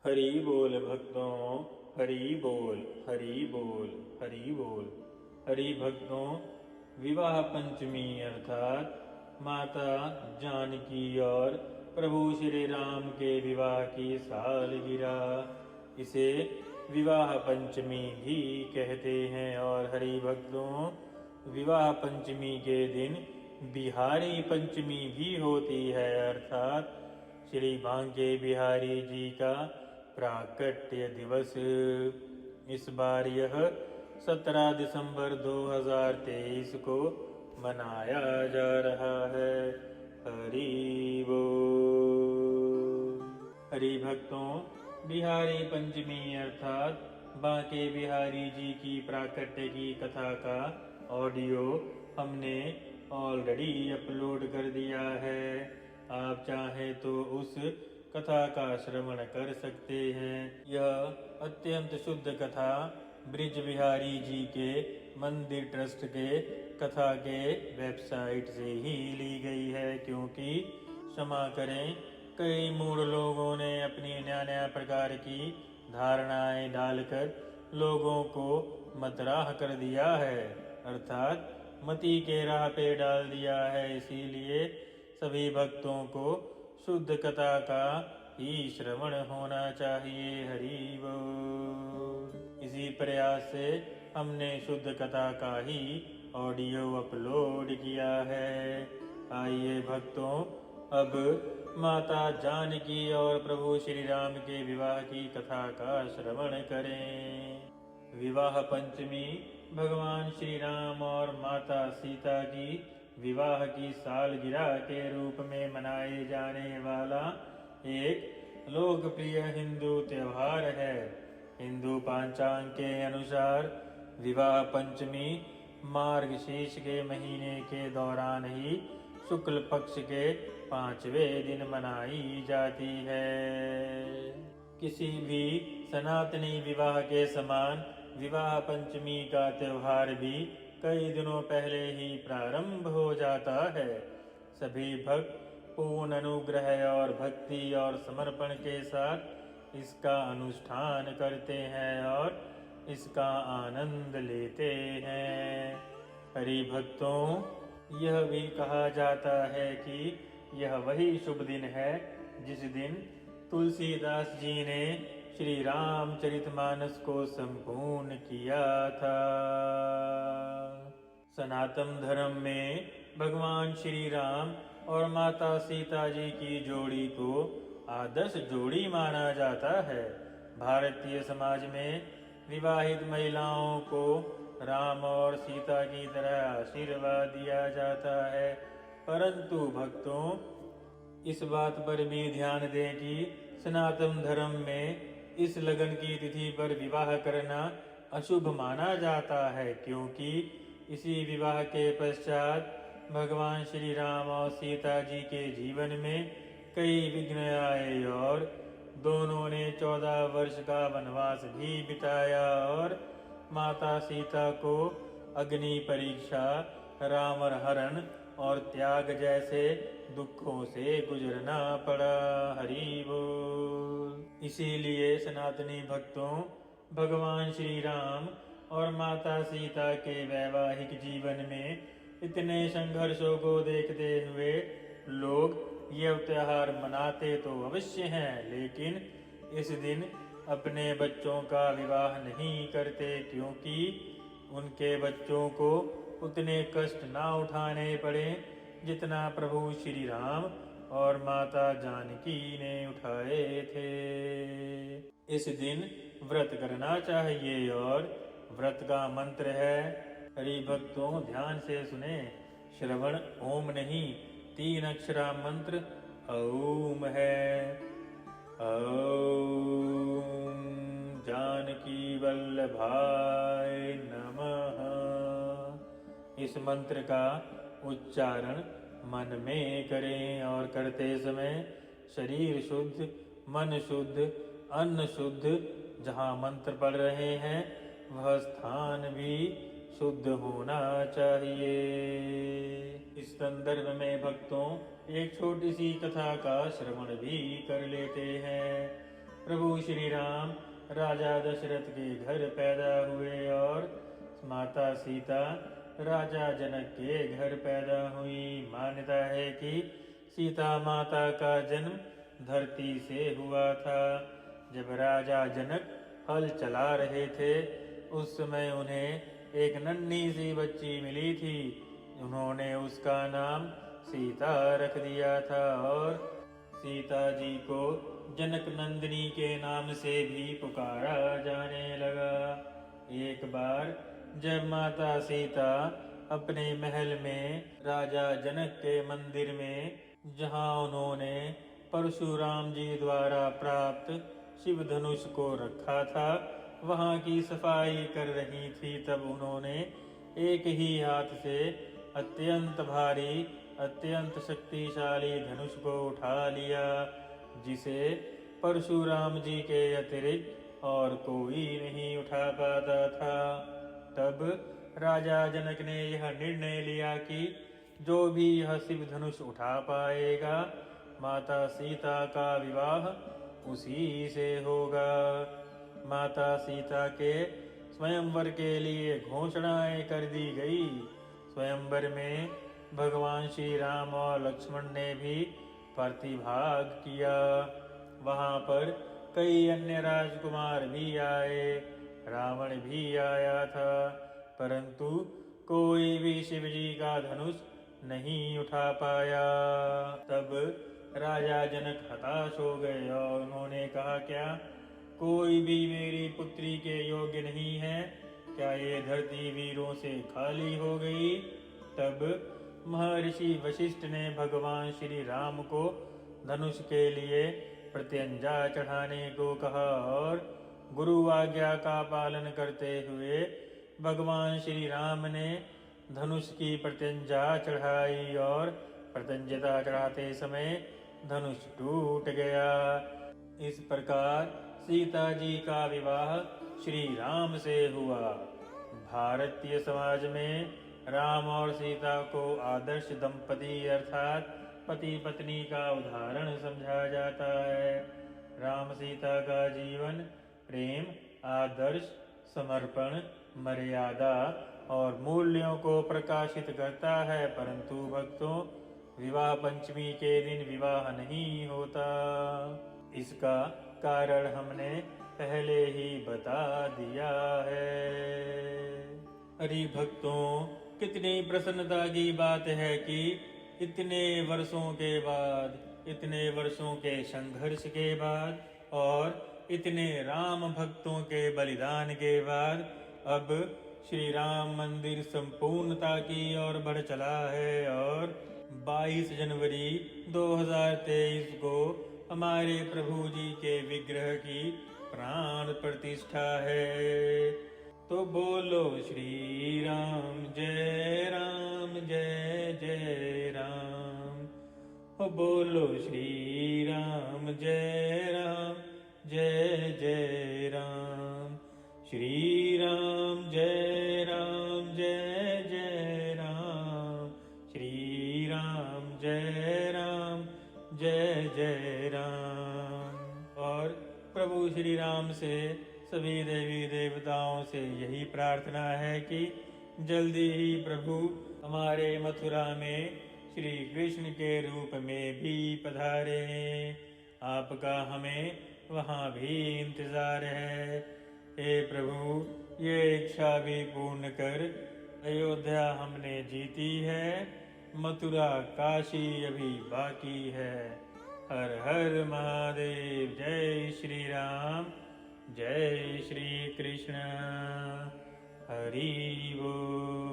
हरि बोल भक्तों, हरि बोल, हरि बोल, हरि बोल। हरि भक्तों, विवाह पंचमी अर्थात माता जानकी और प्रभु श्री राम के विवाह की सालगिरह, इसे विवाह पंचमी भी कहते हैं। और हरि भक्तों, विवाह पंचमी के दिन बिहारी पंचमी भी होती है, अर्थात श्री बांके बिहारी जी का प्राकट्य दिवस। इस बार यह 17 दिसंबर 2023 को मनाया जा रहा है। हरि बोल। हरि भक्तों, बिहारी पंचमी अर्थात बांके बिहारी जी की प्राकट्य की कथा का ऑडियो हमने ऑलरेडी अपलोड कर दिया है। आप चाहें तो उस कथा का श्रवण कर सकते हैं। यह अत्यंत शुद्ध कथा ब्रिज बिहारी जी के मंदिर ट्रस्ट के कथा के वेबसाइट से ही ली गई है, क्योंकि क्षमा करें, कई मूढ़ लोगों ने अपनी नया प्रकार की धारणाएं डालकर लोगों को मतराह कर दिया है, अर्थात मती के राह पे डाल दिया है। इसीलिए सभी भक्तों को शुद्ध कथा का ही श्रवण होना चाहिए। हरि बोल। इसी प्रयास से हमने शुद्ध कथा का ही ऑडियो अपलोड किया है। आइए भक्तों, अब माता जानकी और प्रभु श्री राम के विवाह की कथा का श्रवण करें। विवाह पंचमी भगवान श्री राम और माता सीता की विवाह की सालगिरह के रूप में मनाए जाने वाला एक लोकप्रिय हिंदू त्योहार है। हिंदू पांचांग के अनुसार विवाह पंचमी मार्गशीर्ष के महीने के दौरान ही शुक्ल पक्ष के 5वें दिन मनाई जाती है। किसी भी सनातनी विवाह के समान विवाह पंचमी का त्योहार भी कई दिनों पहले ही प्रारंभ हो जाता है। सभी भक्त पूर्ण अनुग्रह और भक्ति और समर्पण के साथ इसका अनुष्ठान करते हैं और इसका आनंद लेते हैं। हरि भक्तों, यह भी कहा जाता है कि यह वही शुभ दिन है जिस दिन तुलसीदास जी ने श्री रामचरितमानस को संपूर्ण किया था। सनातन धर्म में भगवान श्री राम और माता सीता जी की जोड़ी को आदर्श जोड़ी माना जाता है। भारतीय समाज में विवाहित महिलाओं को राम और सीता की तरह आशीर्वाद दिया जाता है, परंतु भक्तों, इस बात पर भी ध्यान दें कि सनातन धर्म में इस लगन की तिथि पर विवाह करना अशुभ माना जाता है, क्योंकि इसी विवाह के पश्चात भगवान श्री राम और सीता जी के जीवन में कई विघ्न आए और दोनों ने 14 वर्ष का वनवास भी बिताया और माता सीता को अग्नि परीक्षा, रावण हरण और त्याग जैसे दुखों से गुजरना पड़ा। हरि बोल। इसीलिए सनातनी भक्तों, भगवान श्री राम और माता सीता के वैवाहिक जीवन में इतने संघर्षों को देखते हुए लोग यह त्योहार मनाते तो अवश्य हैं, लेकिन इस दिन अपने बच्चों का विवाह नहीं करते, क्योंकि उनके बच्चों को उतने कष्ट ना उठाने पड़े जितना प्रभु श्री राम और माता जानकी ने उठाए थे। इस दिन व्रत करना चाहिए और व्रत का मंत्र है, हरि भक्तों ध्यान से सुने, श्रवण ओम नहीं, 3 अक्षरा मंत्र ओम है। ओम जानकी वल्लभाय नमः। इस मंत्र का उच्चारण मन में करें और करते समय शरीर शुद्ध, मन शुद्ध, अन्न शुद्ध, जहाँ मंत्र पढ़ रहे हैं वह स्थान भी शुद्ध होना चाहिए। इस संदर्भ में भक्तों एक छोटी सी कथा का श्रवण भी कर लेते हैं। प्रभु श्री राम राजा दशरथ के घर पैदा हुए और माता सीता राजा जनक के घर पैदा हुई। मान्यता है कि सीता माता का जन्म धरती से हुआ था। जब राजा जनक हल चला रहे थे उस समय उन्हें एक नन्ही सी बच्ची मिली थी। उन्होंने उसका नाम सीता रख दिया था और सीता जी को जनक नंदिनी के नाम से भी पुकारा जाने लगा। एक बार जब माता सीता अपने महल में राजा जनक के मंदिर में, जहां उन्होंने परशुराम जी द्वारा प्राप्त शिव धनुष को रखा था, वहां की सफाई कर रही थी, तब उन्होंने एक ही हाथ से अत्यंत भारी अत्यंत शक्तिशाली धनुष को उठा लिया, जिसे परशुराम जी के अतिरिक्त और कोई नहीं उठा पाता था। तब राजा जनक ने यह निर्णय लिया कि जो भी यह शिव धनुष उठा पाएगा, माता सीता का विवाह उसी से होगा। माता सीता के स्वयंवर के लिए घोषणाएं कर दी गई। स्वयंवर में भगवान श्री राम और लक्ष्मण ने भी प्रतिभाग किया। वहां पर कई अन्य राजकुमार भी आए, रावण भी आया था, परंतु कोई भी शिव जी का धनुष नहीं उठा पाया। तब राजा जनक हताश हो गए और उन्होंने कहा, क्या कोई भी मेरी पुत्री के योग्य नहीं है? क्या ये धरती वीरों से खाली हो गई? तब महर्षि वशिष्ठ ने भगवान श्री राम को धनुष के लिए प्रत्यंजा चढ़ाने को कहा और गुरु आज्ञा का पालन करते हुए भगवान श्री राम ने धनुष की प्रत्यंजा चढ़ाई और प्रत्यंजता चढ़ाते समय धनुष टूट गया। इस प्रकार सीता जी का विवाह श्री राम से हुआ। भारतीय समाज में राम और सीता को आदर्श दंपति अर्थात पति पत्नी का उदाहरण समझा जाता है। राम सीता का जीवन प्रेम, आदर्श, समर्पण, मर्यादा और मूल्यों को प्रकाशित करता है, परंतु भक्तों, विवाह पंचमी के दिन विवाह नहीं होता। इसका कारण हमने पहले ही बता दिया है। हरि भक्तों, कितनी प्रसन्नता की बात है कि इतने वर्षों के बाद, इतने वर्षों के संघर्ष के बाद और इतने राम भक्तों के बलिदान के बाद अब श्री राम मंदिर संपूर्णता की ओर बढ़ चला है और 22 जनवरी 2023 को हमारे प्रभु जी के विग्रह की प्राण प्रतिष्ठा है। तो बोलो श्री राम जय जय राम। हो बोलो श्री राम जय जय राम। श्री राम जय जय राम। श्री राम जय जय राम। और प्रभु श्री राम से सभी देवी देवताओं से यही प्रार्थना है कि जल्दी ही प्रभु हमारे मथुरा में श्री कृष्ण के रूप में भी पधारे। आपका हमें वहाँ भी इंतजार है। हे प्रभु, ये इच्छा भी पूर्ण कर। अयोध्या हमने जीती है, मथुरा काशी अभी बाकी है। हर हर महादेव। जय श्री राम, जय श्री कृष्ण। हरि बोल।